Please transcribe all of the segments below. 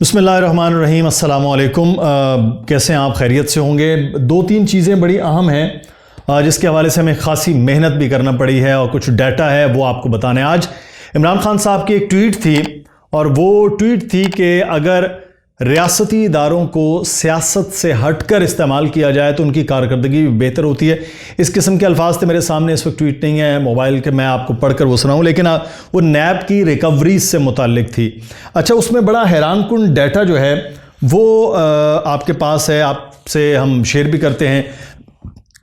बिस्मिल्लाहिर्रहमानिर्रहीम, अस्सलामु अलैकुम। कैसे हैं आप? खैरियत से होंगे। दो तीन चीज़ें बड़ी अहम हैं जिसके हवाले से हमें ख़ासी मेहनत भी करना पड़ी है और कुछ डाटा है वो आपको बताने। आज इमरान खान साहब की एक ट्वीट थी और वो ट्वीट थी कि अगर रियासती इदारों को सियासत से हटकर इस्तेमाल किया जाए तो उनकी कारकर्दगी भी बेहतर होती है। इस किस्म के अल्फाज थे मेरे सामने, इस वक्त ट्वीट नहीं है मोबाइल के, मैं आपको पढ़कर वो सुनाऊँ, लेकिन वो नैब की रिकवरीज से मुताल्लिक थी। अच्छा, उसमें बड़ा हैरानकुन डाटा जो है वो आपके पास है, आपसे हम शेयर भी करते हैं।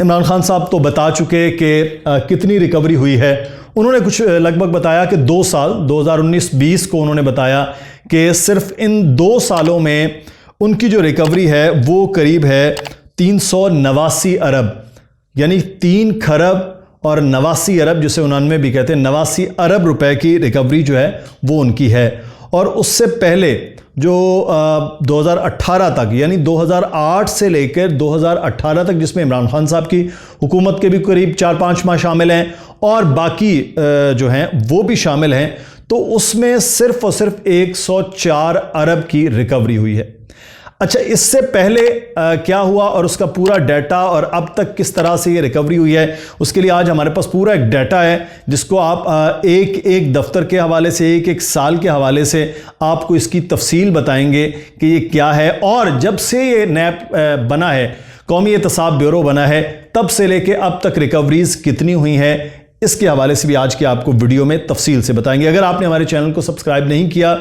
इमरान खान साहब तो बता चुके कि कितनी रिकवरी हुई है। उन्होंने कुछ लगभग बताया कि 2 साल 2019-20 को उन्होंने बताया कि सिर्फ इन 2 सालों में उनकी जो रिकवरी है वो करीब है 389 अरब, यानी 3 खरब और 89 अरब, जिसे 99 भी कहते हैं, 89 अरब रुपए की रिकवरी जो है वो उनकी है। और उससे पहले जो 2018 तक, यानी 2008 से लेकर 2018 तक, जिसमें इमरान खान साहब की हुकूमत के भी करीब 4-5 माह शामिल हैं और बाकी जो हैं वो भी शामिल हैं, तो उसमें सिर्फ और सिर्फ 104 अरब की रिकवरी हुई है। अच्छा, इससे पहले क्या हुआ और उसका पूरा डाटा और अब तक किस तरह से ये रिकवरी हुई है, उसके लिए आज हमारे पास पूरा एक डाटा है जिसको आप एक एक दफ्तर के हवाले से, एक एक साल के हवाले से आपको इसकी तफसील बताएंगे कि ये क्या है। और जब से ये नैब बना है, कौमी एहतसाब ब्यूरो बना है, तब से लेके अब तक रिकवरीज कितनी हुई है, इसके हवाले से भी आज की आपको वीडियो में तफसील से बताएंगे। अगर आपने हमारे चैनल को सब्सक्राइब नहीं किया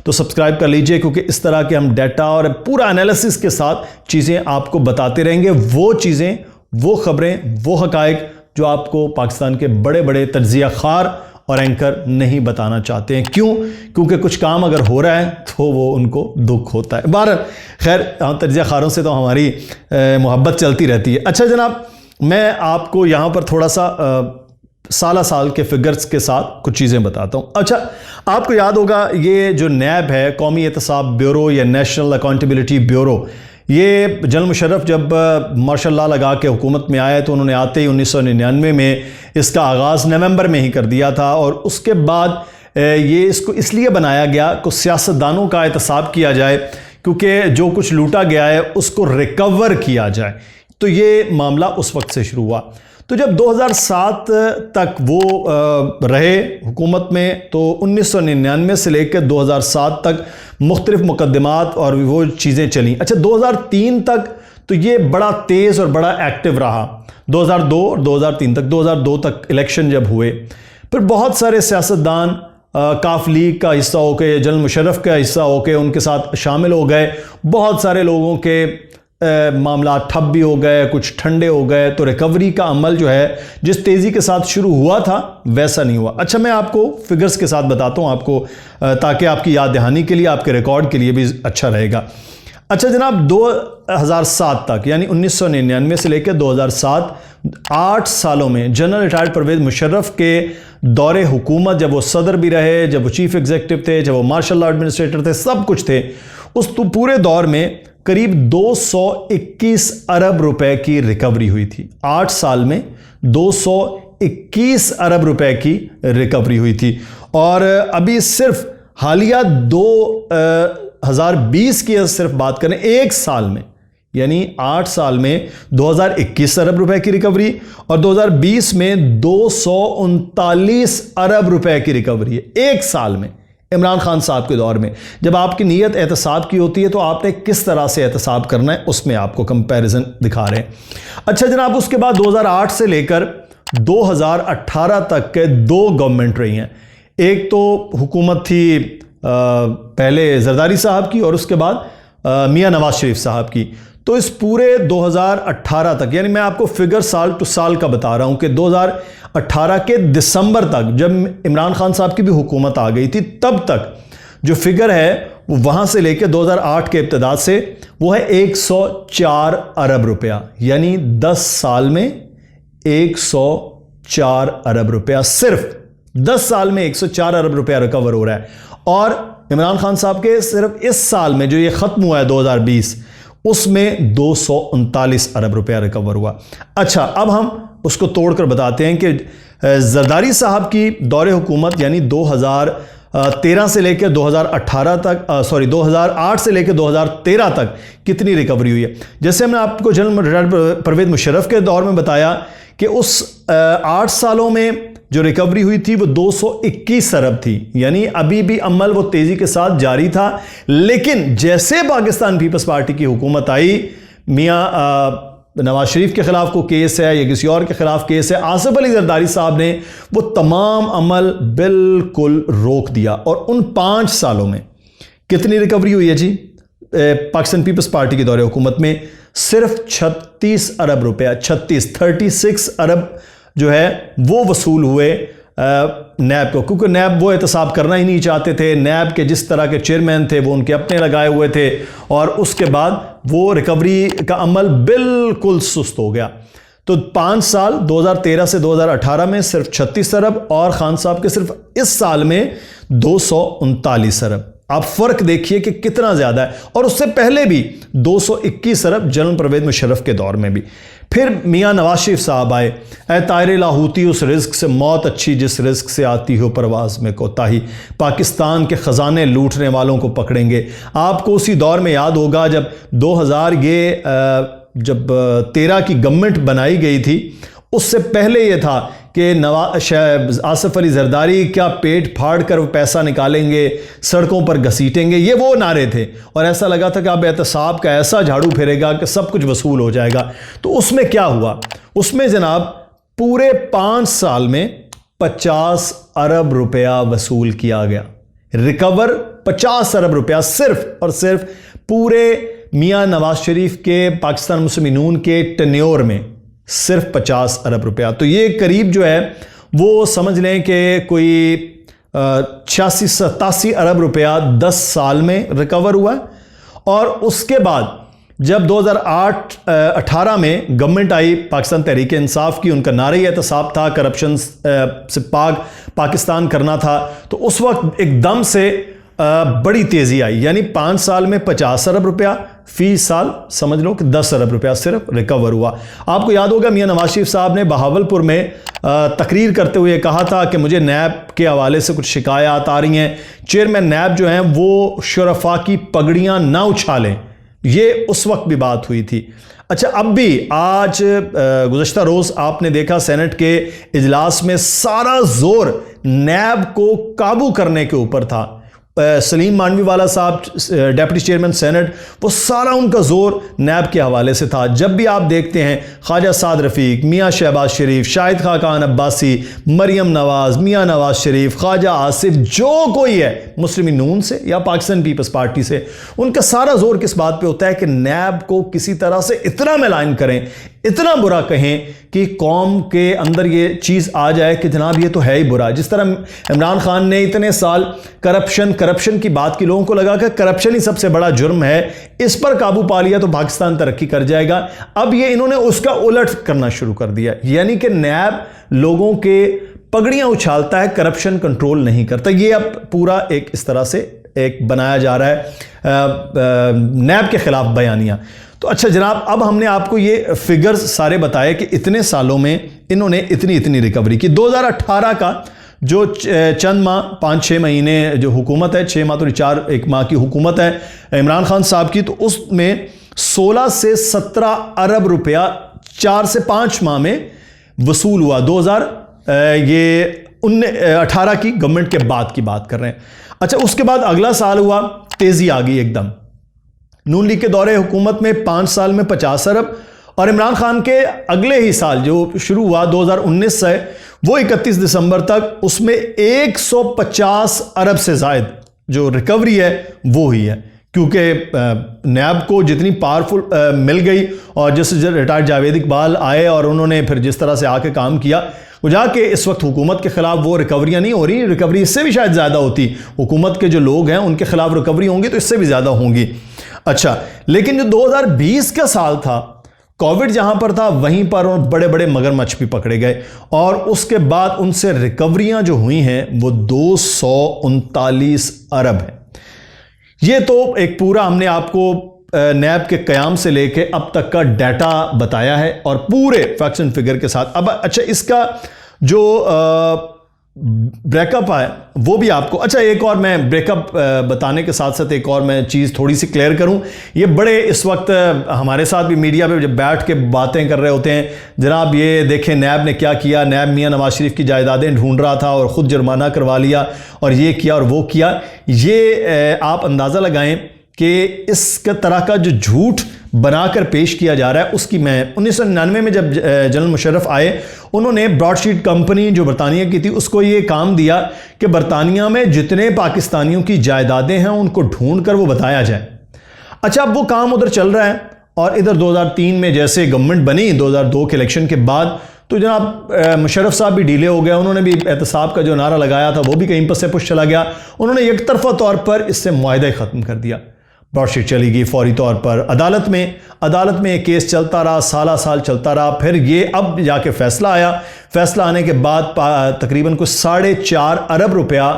तो सब्सक्राइब कर लीजिए, क्योंकि इस तरह के हम डाटा और पूरा एनालिसिस के साथ चीज़ें आपको बताते रहेंगे। वो चीज़ें, वो खबरें, वो हकायक जो आपको पाकिस्तान के बड़े बड़े तज्जिया खार और एंकर नहीं बताना चाहते हैं। क्यों? क्योंकि कुछ काम अगर हो रहा है तो वो उनको दुख होता है। बहरहाल, खैर, तज्जिया खारों से तो हमारी मोहब्बत चलती रहती है। अच्छा जनाब, मैं आपको यहाँ पर थोड़ा सा साल के फिगर्स के साथ कुछ चीज़ें बताता हूँ। अच्छा, आपको याद होगा ये जो नैब है, कौमी एहतसाब ब्यूरो या नेशनल अकाउंटेबिलिटी ब्यूरो, ये जनरल मुशर्रफ जब मार्शल लॉ लगा के हुकूमत में आए तो उन्होंने आते ही 1999 में इसका आगाज़ नवंबर में ही कर दिया था। और उसके बाद ये इसको इसलिए बनाया गया कि सियासतदानों का एहतसाब किया जाए, क्योंकि जो कुछ लूटा गया है उसको रिकवर किया जाए। तो ये मामला उस वक्त से शुरू हुआ। तो जब 2007 तक वो रहे हुकूमत में, तो 1999 से लेकर 2007 तक मुख्तलिफ मुकदमात और वो चीज़ें चली। अच्छा, 2003 तक तो ये बड़ा तेज़ और बड़ा एक्टिव रहा। 2002 और 2003 तक, 2002 तक इलेक्शन जब हुए, फिर बहुत सारे सियासतदान काफ लीग का हिस्सा होकर, जनरल मुशर्रफ का हिस्सा होकर उनके साथ शामिल हो गए। बहुत सारे लोगों के मामला ठप भी हो गए, कुछ ठंडे हो गए। तो रिकवरी का अमल जो है जिस तेज़ी के साथ शुरू हुआ था वैसा नहीं हुआ। अच्छा, मैं आपको फिगर्स के साथ बताता हूँ आपको, ताकि आपकी याद दहानी के लिए, आपके रिकॉर्ड के लिए भी अच्छा रहेगा। अच्छा जनाब, 2007 तक, यानी 1999 से लेकर 2007, 8 सालों में जनरल रिटायर्ड परवेज़ मुशर्रफ के दौरे हुकूमत, जब वो सदर भी रहे, जब वो चीफ एग्जीक्यूटिव थे, जब वो मार्शल लॉ एडमिनिस्ट्रेटर थे, सब कुछ थे, उस तो पूरे दौर में करीब 221 अरब रुपए की रिकवरी हुई थी। 8 साल में 221 अरब रुपए की रिकवरी हुई थी। और अभी सिर्फ हालिया 2020 की सिर्फ बात करें, 1 साल में, यानी 8 साल में 2021 अरब रुपए की रिकवरी और 2020 में 239 अरब रुपए की रिकवरी है 1 साल में। इमरान खान साहब के दौर में जब आपकी नीयत एहतसाब की होती है तो आपने किस तरह से एहतसाब करना है, उसमें आपको कंपैरिजन दिखा रहे हैं। अच्छा जनाब, उसके बाद 2008 से लेकर 2018 तक के 2 गवर्नमेंट रही हैं। एक तो हुकूमत थी पहले जरदारी साहब की और उसके बाद मियां नवाज शरीफ साहब की। तो इस पूरे 2018 तक, यानी मैं आपको फिगर साल टू साल का बता रहा हूं कि 2018 के दिसंबर तक, जब इमरान खान साहब की भी हुकूमत आ गई थी, तब तक जो फिगर है वो वहां से लेकर 2008 के इब्तिदा से वो है 104 अरब रुपया, यानी 10 साल में 104 अरब रुपया, सिर्फ 10 साल में 104 अरब रुपया रिकवर हो रहा है। और इमरान खान साहब के सिर्फ इस साल में जो ये खत्म हुआ है 2020, उसमें 239 अरब रुपया रिकवर हुआ। अच्छा, अब हम उसको तोड़कर बताते हैं कि जरदारी साहब की दौरे हुकूमत, यानी 2013 से लेकर 2018 तक 2008 से लेकर 2013 तक कितनी रिकवरी हुई है। जैसे हमने आपको जनरल परवेज मुशर्रफ के दौर में बताया कि उस 8 सालों में जो रिकवरी हुई थी वो 221 अरब थी, यानी अभी भी अमल वो तेजी के साथ जारी था। लेकिन जैसे पाकिस्तान पीपल्स पार्टी की हुकूमत आई, मियां नवाज शरीफ के खिलाफ को केस है या किसी और के खिलाफ केस है, आसिफ अली जरदारी साहब ने वो तमाम अमल बिल्कुल रोक दिया। और उन 5 सालों में कितनी रिकवरी हुई है जी पाकिस्तान पीपल्स पार्टी के दौरे हुकूमत में? सिर्फ 36 अरब रुपया, 36 अरब जो है वो वसूल हुए नैब को, क्योंकि नैब वो एहतसाब करना ही नहीं चाहते थे। नैब के जिस तरह के चेयरमैन थे वो उनके अपने लगाए हुए थे, और उसके बाद वो रिकवरी का अमल बिल्कुल सुस्त हो गया। तो 5 साल 2013 से 2018 में सिर्फ 36 अरब और खान साहब के सिर्फ इस साल में 239 अरब। आप फर्क देखिए कि कितना ज्यादा है। और उससे पहले भी 221 अरब जनरल परवेज मुशर्रफ के दौर में भी। फिर मियां नवाज शरीफ साहब आए, ऐ तायरे लाहूती उस रिस्क से मौत अच्छी जिस रिस्क से आती हो परवाज में कोताही, पाकिस्तान के ख़जाने लूटने वालों को पकड़ेंगे। आपको उसी दौर में याद होगा जब 2013 की गवर्नमेंट बनाई गई थी, उससे पहले यह था कि आसिफ अली जरदारी क्या पेट फाड़ कर पैसा निकालेंगे, सड़कों पर घसीटेंगे, ये वो नारे थे। और ऐसा लगा था कि अब एहतसाब का ऐसा झाड़ू फेरेगा कि सब कुछ वसूल हो जाएगा। तो उसमें क्या हुआ? उसमें जनाब पूरे 5 साल में 50 अरब रुपया वसूल किया गया। रिकवर 50 अरब रुपया सिर्फ और सिर्फ पूरे मियां नवाज शरीफ के पाकिस्तान मुस्लिम नून के टेन्योर में सिर्फ 50 अरब रुपया। तो ये करीब जो है वो समझ लें कि कोई 86-87 अरब रुपया 10 साल में रिकवर हुआ है। और उसके बाद जब 2008-18 में गवर्नमेंट आई पाकिस्तान तहरीक इंसाफ की, उनका नारा एहतसाब था करप्शन से पाकिस्तान करना था, तो उस वक्त एकदम से बड़ी तेजी आई, यानी 5 साल में 50 अरब रुपया, फी साल समझ लो कि 10 अरब रुपया सिर्फ रिकवर हुआ। आपको याद होगा मियां नवाज शरीफ साहब ने बहावलपुर में तकरीर करते हुए कहा था कि मुझे नैब के हवाले से कुछ शिकायत आ रही हैं, चेयरमैन नैब जो हैं वो शुरफा की पगड़ियां ना उछालें। ये उस वक्त भी बात हुई थी। अच्छा, अब भी आज गुज़श्ता रोज़ आपने देखा सेनेट के इजलास में सारा जोर नैब को काबू करने के ऊपर था। सलीम मानवीवाला साहब डेप्यूटी चेयरमैन सेनेट, वो सारा उनका जोर नैब के हवाले से था। जब भी आप देखते हैं ख्वाजा साद रफ़ीक, मियां शहबाज शरीफ, शाहिद खान अब्बासी, मरियम नवाज, मियां नवाज शरीफ, ख्वाजा आसिफ, जो कोई है मुस्लिम नून से या पाकिस्तान पीपल्स पार्टी से, उनका सारा जोर किस बात पे होता है कि नैब को किसी तरह से इतना मैलाइन करें, इतना बुरा कहें कि कौम के अंदर ये चीज़ आ जाए कि जनाब ये तो है ही बुरा। जिस तरह इमरान खान ने इतने साल करप्शन की बात की, लोगों को लगा कि करप्शन ही सबसे बड़ा जुर्म है, इस पर काबू पा लिया तो पाकिस्तान तरक्की कर जाएगा। अब ये इन्होंने उसका उलट करना शुरू कर दिया, यानी कि नैब लोगों के पगड़ियां उछालता है, करप्शन कंट्रोल नहीं करता। ये अब पूरा एक इस तरह से एक बनाया जा रहा है नैब के खिलाफ बयानियां। तो अच्छा जनाब, अब हमने आपको ये फिगर्स सारे बताए कि इतने सालों में इन्होंने इतनी रिकवरी की। 2018 का जो चंद माह 5-6 महीने जो हुकूमत है, 6 माह तो 4-1 माह की हुकूमत है इमरान खान साहब की, तो उसमें 16 से 17 अरब रुपया 4 से 5 माह में वसूल हुआ। 2018 की गवर्नमेंट के बाद की बात कर रहे हैं। अच्छा, उसके बाद अगला साल हुआ, तेजी आ गई एकदम। नून लीग के दौरे हुकूमत में 5 साल में 50 अरब, और इमरान खान के अगले ही साल जो शुरू हुआ 2019 से, वो 31 दिसंबर तक, उसमें 150 अरब से जायद जो रिकवरी है वो हुई है। क्योंकि नैब को जितनी पावरफुल मिल गई, और जैसे रिटायर्ड जावेद इकबाल आए और उन्होंने फिर जिस तरह से आके काम किया, वो जाके इस वक्त हुकूमत के खिलाफ वो रिकवरियां नहीं हो रही, रिकवरी इससे भी शायद ज़्यादा होती। हुकूमत के जो लोग हैं उनके खिलाफ रिकवरी होंगी तो इससे भी ज़्यादा होंगी। अच्छा, लेकिन जो 2020 का साल था, कोविड जहां पर था वहीं पर बड़े बड़े मगरमच्छ भी पकड़े गए, और उसके बाद उनसे रिकवरियां जो हुई हैं वो 239 अरब है। ये तो एक पूरा हमने आपको नैब के क़याम से लेके अब तक का डाटा बताया है, और पूरे फैक्ट्स एंड फिगर के साथ। अब अच्छा, इसका जो ब्रेकअप है वो भी आपको, अच्छा एक और मैं ब्रेकअप बताने के साथ साथ एक और मैं चीज़ थोड़ी सी क्लियर करूं। ये बड़े इस वक्त हमारे साथ भी मीडिया पे जब बैठ के बातें कर रहे होते हैं, जनाब ये देखें नैब ने क्या किया, नैब मियां नवाज शरीफ की जायदादें ढूंढ रहा था और ख़ुद जुर्माना करवा लिया और ये किया और वो किया। ये आप अंदाज़ा लगाएं कि इस तरह का जो झूठ बनाकर पेश किया जा रहा है उसकी मैं 1999 में जब जनरल मुशर्रफ आए, उन्होंने ब्रॉडशीट कंपनी जो बरतानिया की थी उसको ये काम दिया कि बरतानिया में जितने पाकिस्तानियों की जायदादें हैं उनको ढूंढ कर वो बताया जाए। अच्छा, अब वो काम उधर चल रहा है और इधर 2003 में जैसे गवर्नमेंट बनी 2002 के इलेक्शन के बाद, तो जनाब मुशर्रफ साहब भी ढीले हो गए, उन्होंने भी एहतसाब का जो नारा लगाया था वो भी कहीं पर से पुश चला गया। उन्होंने एक तरफा तौर पर इससे मुआहदा ख़त्म कर दिया, ब्रॉडशीट चली गई फौरी तौर पर अदालत में एक केस चलता रहा, साल चलता रहा। फिर ये अब जाके फैसला आया, फैसला आने के बाद तकरीबन कुछ 4.5 अरब रुपया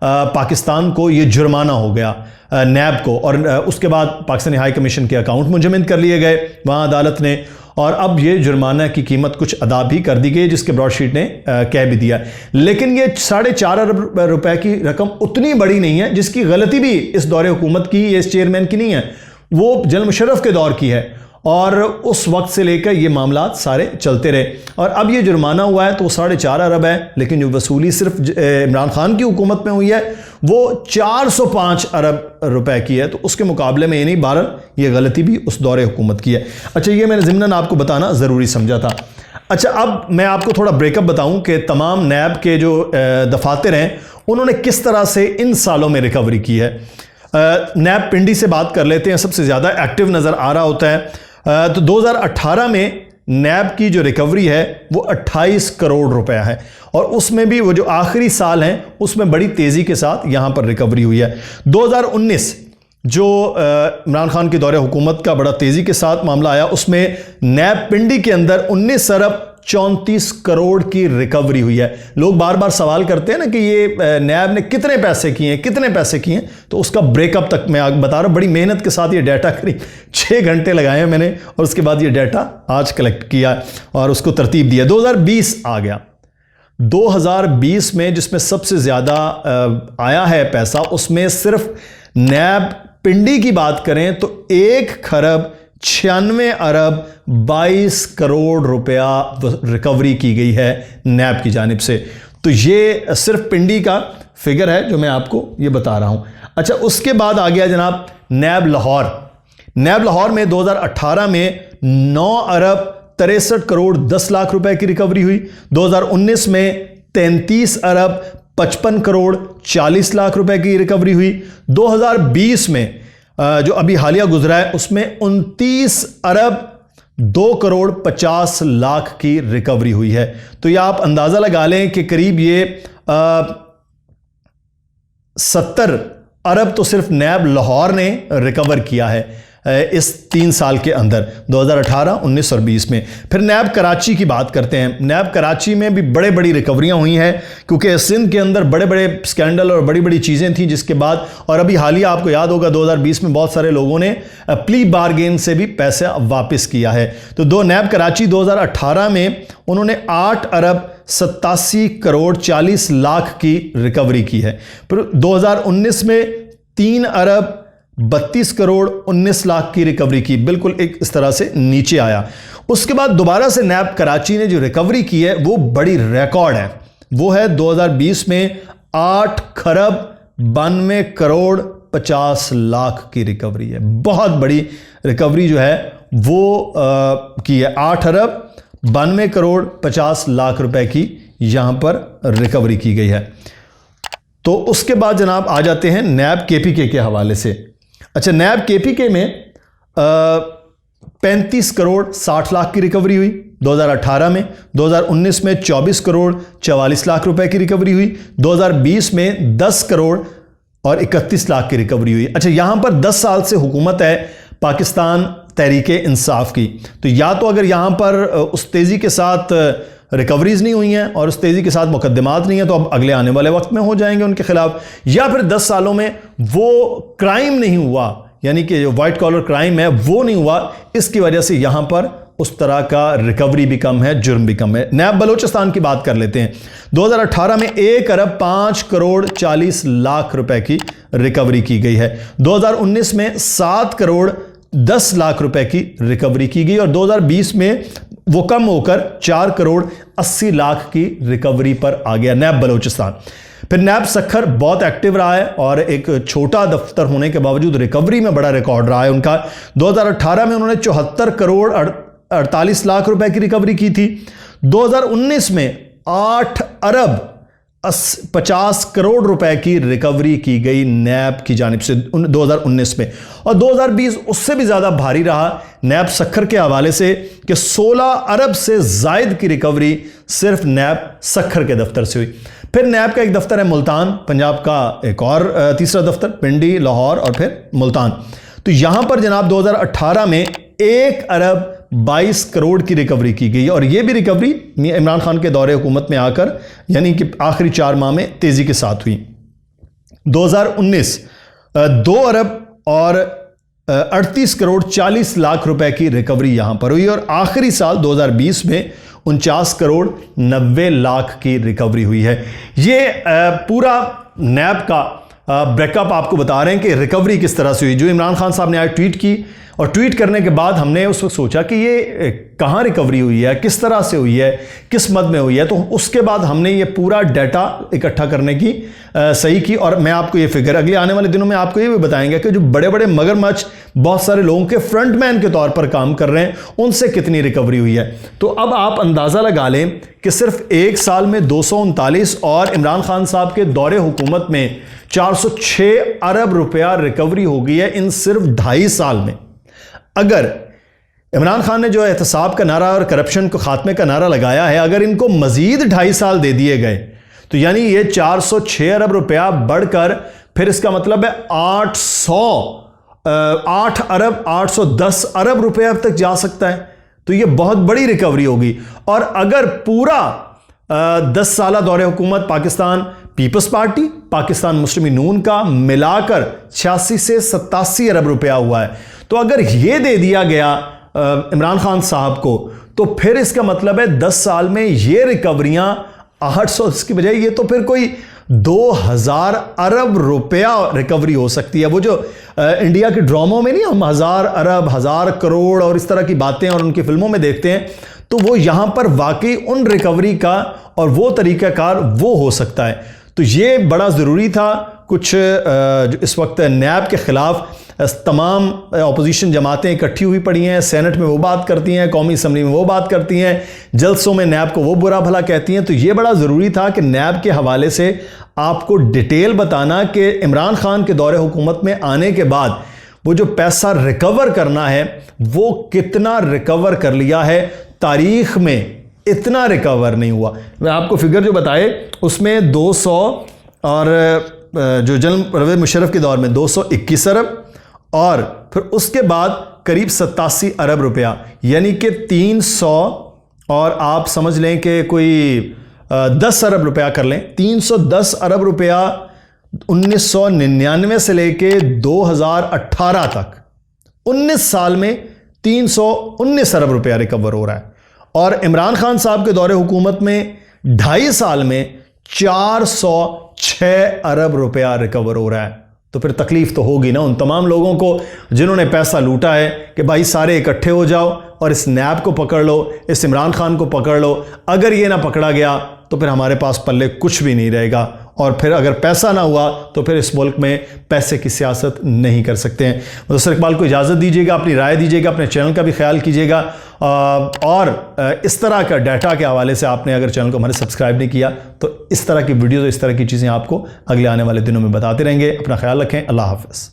पाकिस्तान को ये जुर्माना हो गया नैब को, और उसके बाद पाकिस्तानी हाई कमीशन के अकाउंट मुंजमद कर लिए गए वहाँ अदालत ने, और अब ये जुर्माना की कीमत कुछ अदा भी कर दी गई जिसके ब्रॉडशीट ने कह भी दिया। लेकिन ये 4.5 अरब रुपए की रकम उतनी बड़ी नहीं है जिसकी गलती भी इस दौरे हुकूमत की, इस चेयरमैन की नहीं है, वो जनरल मुशर्रफ के दौर की है और उस वक्त से लेकर ये मामला सारे चलते रहे। और अब ये जुर्माना हुआ है तो 4.5 अरब है, लेकिन जो वसूली सिर्फ इमरान खान की हुकूमत में हुई है वो 405 अरब रुपए की है, तो उसके मुकाबले में ये नहीं, बहरहाल ये गलती भी उस दौरे हुकूमत की है। अच्छा, ये मैंने ज़िम्नन आपको बताना ज़रूरी समझा था। अच्छा, अब मैं आपको थोड़ा ब्रेकअप बताऊं कि तमाम नैब के जो दफातर हैं उन्होंने किस तरह से इन सालों में रिकवरी की है। नैब पिंडी से बात कर लेते हैं, सबसे ज़्यादा एक्टिव नज़र आ रहा होता है। तो 2018 में नैब की जो रिकवरी है वो 28 करोड़ रुपया है, और उसमें भी वो जो आखिरी साल हैं उसमें बड़ी तेज़ी के साथ यहाँ पर रिकवरी हुई है। 2019 जो इमरान खान के दौरे हुकूमत का बड़ा तेज़ी के साथ मामला आया, उसमें नैब पिंडी के अंदर 19 अरब 34 करोड़ की रिकवरी हुई है। लोग बार बार सवाल करते हैं ना कि ये नैब ने कितने पैसे किए हैं, तो उसका ब्रेकअप तक मैं आपको बता रहा हूँ। बड़ी मेहनत के साथ ये डाटा करीब 6 घंटे लगाए हैं मैंने, और उसके बाद ये डाटा आज कलेक्ट किया और उसको तरतीब दिया। 2020 आ गया, 2020 में जिसमें सबसे ज़्यादा आया है पैसा, उसमें सिर्फ नैब पिंडी की बात करें तो 1 खरब 96 अरब 22 करोड़ रुपया रिकवरी की गई है नैब की जानिब से। तो ये सिर्फ पिंडी का फिगर है जो मैं आपको ये बता रहा हूं। अच्छा, उसके बाद आ गया जनाब नैब लाहौर। नैब लाहौर में 2018 में 9 अरब 63 करोड़ 10 लाख रुपए की रिकवरी हुई। 2019 में 33 अरब 55 करोड़ 40 लाख रुपए की रिकवरी हुई। 2020 में जो अभी हालिया गुजरा है उसमें 29 अरब 2 करोड़ 50 लाख की रिकवरी हुई है। तो ये आप अंदाज़ा लगा लें कि करीब ये 70 अरब तो सिर्फ नैब लाहौर ने रिकवर किया है इस 3 साल के अंदर, 2018, 19 और 20 में। फिर नैब कराची की बात करते हैं। नैब कराची में भी बड़े बड़ी रिकवरियां हुई हैं, क्योंकि सिंध के अंदर बड़े बड़े स्कैंडल और बड़ी बड़ी चीज़ें थी जिसके बाद, और अभी हालिया आपको याद होगा 2020 में बहुत सारे लोगों ने प्ली बारगेन से भी पैसे वापस किया है। तो नैब कराची 2018 में उन्होंने 8 अरब 87 करोड़ 40 लाख की रिकवरी की है। फिर 2019 में 3 अरब 32 करोड़ 19 लाख की रिकवरी की, बिल्कुल एक इस तरह से नीचे आया। उसके बाद दोबारा से नैब कराची ने जो रिकवरी की है वो बड़ी रिकॉर्ड है, वो है 2020 में 8 खरब 92 करोड़ 50 लाख की रिकवरी है। बहुत बड़ी रिकवरी जो है वो की है, 8 अरब 92 करोड़ 50 लाख रुपए की यहां पर रिकवरी की गई है। तो उसके बाद जनाब आ जाते हैं नैब केपीके के हवाले से। अच्छा, नैब केपीके में 35 करोड़ 60 लाख की रिकवरी हुई 2018 में। 2019 में 24 करोड़ 44 लाख रुपए की रिकवरी हुई। 2020 में 10 करोड़ और 31 लाख की रिकवरी हुई। अच्छा, यहां पर 10 साल से हुकूमत है पाकिस्तान तहरीक इंसाफ की, तो या तो अगर यहां पर उस तेजी के साथ रिकवरीज नहीं हुई हैं और उस तेज़ी के साथ मुकदमात नहीं है, तो अब अगले आने वाले वक्त में हो जाएंगे उनके खिलाफ, या फिर 10 सालों में वो क्राइम नहीं हुआ, यानी कि जो वाइट कॉलर क्राइम है वो नहीं हुआ, इसकी वजह से यहाँ पर उस तरह का रिकवरी भी कम है, जुर्म भी कम है। नैब बलोचिस्तान की बात कर लेते हैं। 2018 में 1 अरब 5 करोड़ 40 लाख रुपए की रिकवरी की गई है। 2019 में 7 करोड़ 10 लाख रुपए की रिकवरी की गई और 2020 में वो कम होकर 4 करोड़ 80 लाख की रिकवरी पर आ गया नैब बलोचिस्तान। फिर नैब सखर बहुत एक्टिव रहा है और एक छोटा दफ्तर होने के बावजूद रिकवरी में बड़ा रिकॉर्ड रहा है उनका। 2018 में उन्होंने 74 करोड़ 48 लाख रुपए की रिकवरी की थी। 2019 में 8 अरब 50 करोड़ रुपए की रिकवरी की गई नैब की जानिब से 2019 में। और 2020 उससे भी ज़्यादा भारी रहा नैब सखर के हवाले से कि 16 अरब से जायद की रिकवरी सिर्फ नैब सखर के दफ्तर से हुई। फिर नैब का एक दफ्तर है मुल्तान, पंजाब का एक और तीसरा दफ्तर, पिंडी, लाहौर और फिर मुल्तान। तो यहां पर जनाब 2018 में 1 अरब 22 करोड़ की रिकवरी की गई और यह भी रिकवरी इमरान खान के दौरे हुकूमत में आकर यानी कि आखिरी 4 माह में तेजी के साथ हुई। 2019 2 अरब और 38 करोड़ 40 लाख रुपए की रिकवरी यहां पर हुई और आखिरी साल 2020 में 49 करोड़ 90 लाख की रिकवरी हुई है। ये पूरा नैब का ब्रेकअप आपको बता रहे हैं कि रिकवरी किस तरह से हुई। जो इमरान खान साहब ने आज ट्वीट की और ट्वीट करने के बाद हमने उस वक्त सोचा कि ये कहाँ रिकवरी हुई है, किस तरह से हुई है, किस मद में हुई है। तो उसके बाद हमने ये पूरा डाटा इकट्ठा करने की सही की और मैं आपको ये फिगर अगले आने वाले दिनों में आपको ये भी बताएंगे कि जो बड़े बड़े मगरमच्छ बहुत सारे लोगों के फ्रंटमैन के तौर पर काम कर रहे हैं उनसे कितनी रिकवरी हुई है। तो अब आप अंदाज़ा लगा लें कि सिर्फ एक साल में 239 और इमरान खान साहब के दौरे हुकूमत में 406 अरब रुपया रिकवरी हो गई है इन सिर्फ 2.5 साल में। अगर इमरान खान ने जो एहतसाब का नारा और करप्शन को खात्मे का नारा लगाया है, अगर इनको मजीद 2.5 साल दे दिए गए तो यानी ये 406 अरब रुपया बढ़कर फिर इसका मतलब है 8 अरब 810 अरब रुपया तक जा सकता है। तो ये बहुत बड़ी रिकवरी होगी। और अगर पूरा 10 साल दौरे हुकूमत पाकिस्तान पीपल्स पार्टी, पाकिस्तान मुस्लिम नून का मिलाकर 86 से 87 अरब रुपया हुआ है, तो अगर ये दे दिया गया इमरान खान साहब को तो फिर इसका मतलब है 10 साल में ये रिकवरियां 800 की बजाय ये तो फिर कोई 2000 अरब रुपया रिकवरी हो सकती है। वो जो इंडिया के ड्रामों में नहीं हम 1000 अरब 1000 करोड़ और इस तरह की बातें और उनकी फिल्मों में देखते हैं, तो वो यहां पर वाकई उन रिकवरी का और वो तरीकाकार वो हो सकता है। तो ये बड़ा ज़रूरी था। कुछ जो इस वक्त नैब के ख़िलाफ़ तमाम अपोजिशन जमातें इकट्ठी हुई पड़ी हैं, सेनेट में वो बात करती हैं, कौमी असम्बली में वो बात करती हैं, जलसों में नैब को वो बुरा भला कहती हैं। तो ये बड़ा ज़रूरी था कि नैब के हवाले से आपको डिटेल बताना कि इमरान खान के दौरे हुकूमत में आने के बाद वो जो पैसा रिकवर करना है वो कितना रिकवर कर लिया है। तारीख़ में इतना रिकवर नहीं हुआ। मैं आपको फिगर जो बताए उसमें 200 और जो जनरल परवेज़ मुशर्रफ के दौर में 221 अरब और फिर उसके बाद करीब 87 अरब रुपया, यानी कि 300 और आप समझ लें कि कोई 10 अरब रुपया कर लें, 310 अरब रुपया 1999 से लेके 2018 तक 19 साल में 319 अरब रुपया रिकवर हो रहा है। और इमरान खान साहब के दौरे हुकूमत में 2.5 साल में 406 अरब रुपया रिकवर हो रहा है। तो फिर तकलीफ तो होगी ना उन तमाम लोगों को जिन्होंने पैसा लूटा है कि भाई सारे इकट्ठे हो जाओ और इस नैब को पकड़ लो, इस इमरान खान को पकड़ लो। अगर ये ना पकड़ा गया तो फिर हमारे पास पल्ले कुछ भी नहीं रहेगा और फिर अगर पैसा ना हुआ तो फिर इस मुल्क में पैसे की सियासत नहीं कर सकते हैं। मुदस्सिर इकबाल को इजाज़त दीजिएगा, अपनी राय दीजिएगा, अपने चैनल का भी ख्याल कीजिएगा और इस तरह का डाटा के हवाले से आपने अगर चैनल को हमारे सब्सक्राइब नहीं किया तो इस तरह की वीडियो, इस तरह की चीज़ें आपको अगले आने वाले दिनों में बताते रहेंगे। अपना ख्याल रखें। अल्लाह हाफ़िज़।